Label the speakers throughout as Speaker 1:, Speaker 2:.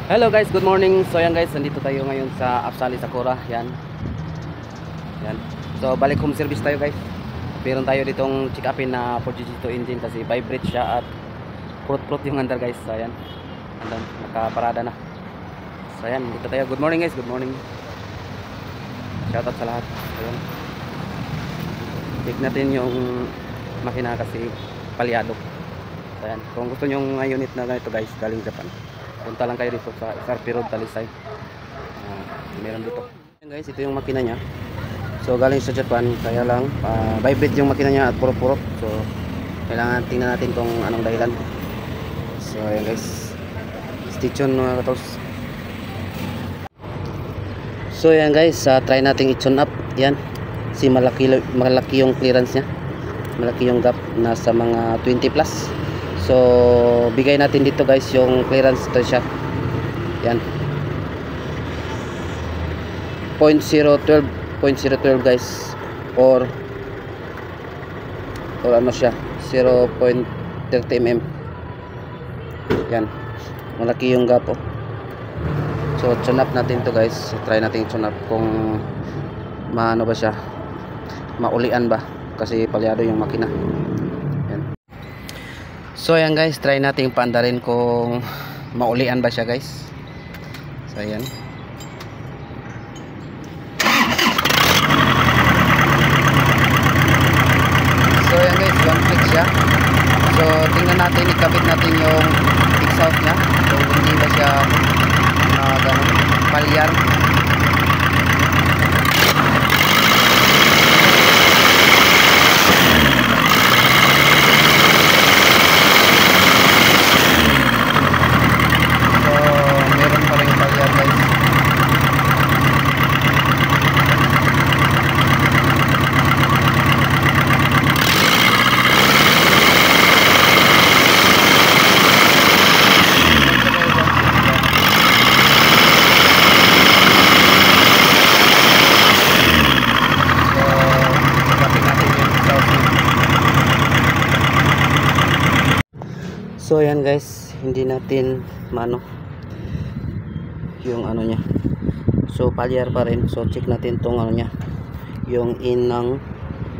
Speaker 1: Hello guys, good morning. So yan guys, nandito tayo ngayon sa Apsali Sakura. Yan. Yan. So balik home service tayo guys. Meron tayo ditong check upin na 4GG2 engine kasi vibrate siya at prot yung andar guys. So yan. Andun, nakaparada na. So yan, dito tayo. Good morning guys, good morning. Shoutout sa lahat. So yan. Check natin yung makina kasi palyado. So yan. Kung gusto nyo ng unit na ganito guys, galing Japan, punta lang kayo dito sa SRP Road, Talisay. Meron dito. Ayan guys, ito yung makina niya. So galing sa Japan, kaya lang vibrate yung makina niya at purok-purok. So kailangan tingnan natin kung anong dahilan. So ayan guys, stay tuned mga kators. So ayan guys, try natin i-tune up. Yan, si malaki yung clearance niya. Malaki yung gap, nasa mga 20 plus. So bigay natin dito guys yung clearance ito siya. Yan 0.012 guys, or ano siya, 0.30 mm. Yan, malaki yung gap oh. So tune up natin to guys. Try natin tune up kung maano ba siya, maulian ba, kasi palyado yung makina. So ayan guys, try natin paandarin kung maulian ba siya guys. So ayan. So ayan guys, one click siya. So tingnan natin, ikabit natin yung exhaust niya kung hindi ba siya ganun, palyar. So ayan guys, hindi natin maano yung ano niya. So palyar pa rin. So check natin tong ano niya, yung in ng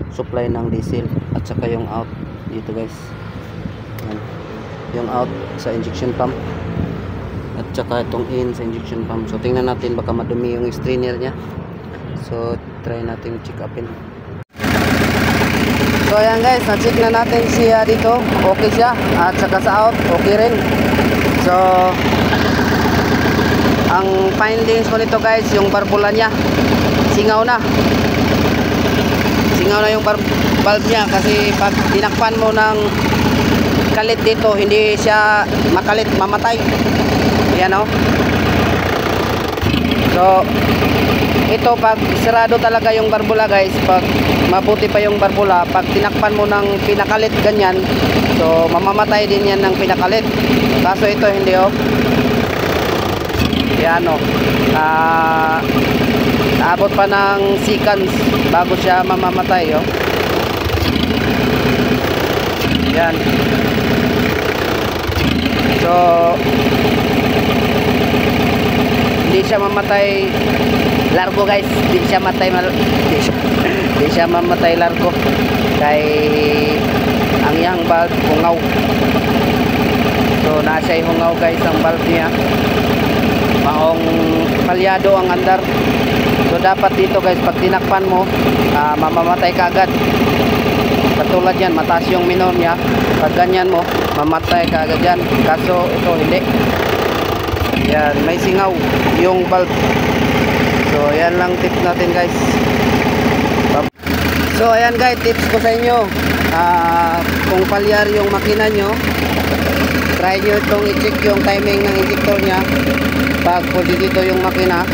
Speaker 1: supply ng diesel at saka yung out dito guys. Ayan, yung out sa injection pump at saka itong in sa injection pump. So tingnan natin, baka madumi yung strainer niya. So try natin check upin. So ayan guys, na-check na natin siya dito. Okay siya. At saka sa out, okay rin. So ang findings ko nito guys, yung barbula niya singaw na. Singaw na yung valve niya kasi pag tinakpan mo ng kalit dito, hindi siya makalit, mamatay. Yan o. So ito, pag sarado talaga yung barbula guys, pag mabuti pa yung barbula, pag tinakpan mo ng pinakalit ganyan, so mamamatay din yan ng pinakalit. Kaso ito hindi oh. Yan oh. Naabot pa ng seconds bago siya mamamatay oh. Yan. So hindi siya mamatay largo guys, hindi siya mamatay largo kay ang yang valve hungaw. So nasa hungaw guys ang valve niya, maong palyado ang andar. So dapat dito guys, pag tinakpan mo, mamamatay ka agad. Katulad yan, mataas yung minor niya, pag ganyan mo, mamatay ka agad yan. Kaso ito hindi. Yan, may singaw yung valve. So ayan lang tips natin guys. So ayan guys, tips ko sa inyo, kung palyar yung makina nyo, try nyo itong i-check yung timing ng injector nya. Pag pwede dito yung makina,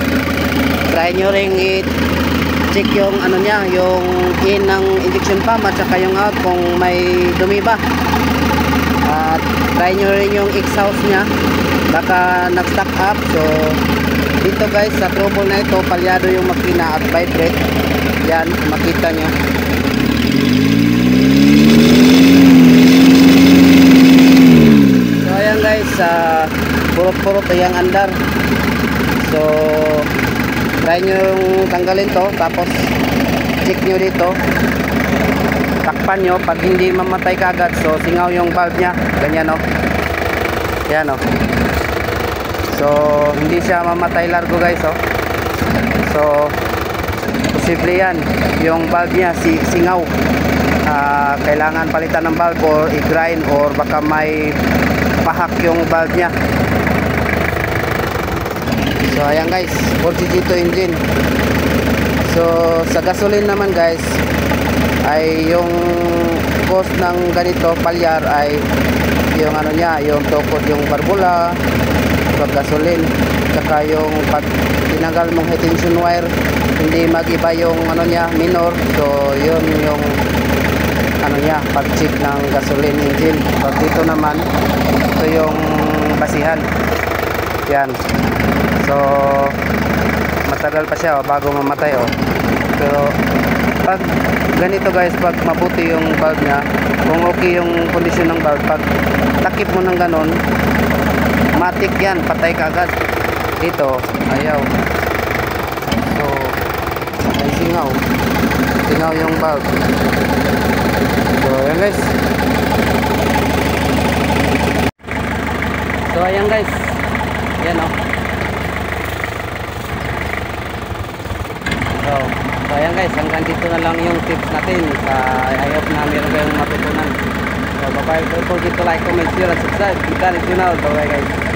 Speaker 1: try nyo ring i-check yung ano nya, yung in ng injection pump at saka yung out kung may dumi ba. At try nyo rin yung exhaust nya, baka nag-stack up. So dito guys, sa trouble na ito, palyado yung makina at vibrate. Yan, makita nyo. So ayan guys, purot-purot yung andar. So try nyo yung tanggalin to, tapos check nyo dito, takpan nyo. Pag hindi mamatay kagad, so singaw yung valve nya, ganyan o. Yan o. So hindi siya mamatay largo guys o. So posible yan yung valve nya singaw. Kailangan palitan ng valve or i-grind, or baka may pahak yung valve nya. So ayan guys, 4GT2 engine. So sa gasoline naman guys, ay yung cost ng ganito palyar ay yung ano niya, yung tukod yung barbula, pag gasoline, saka yung pag tinanggal mong heat tension wire, hindi mag-iba yung ano niya, minor. So yun yung ano niya, pag check ng gasoline engine. Pag dito naman, ito yung basihan. Yan. So matagal pa siya bago mamatay Pero pag ganito guys, pag mabuti yung valve nya, kung okay yung kondisyon ng valve, pag takip mo ng ganon, matik yan, patay ka agad. Dito ayaw. So ay singaw yung valve. So ayan guys. So ayan guys, yan So ayan guys, hanggang dito na lang yung tips natin. I hope na meron kayong matutunan. So bye bye, don't forget to like, comment, share, and subscribe. Click on the channel. Bye bye guys.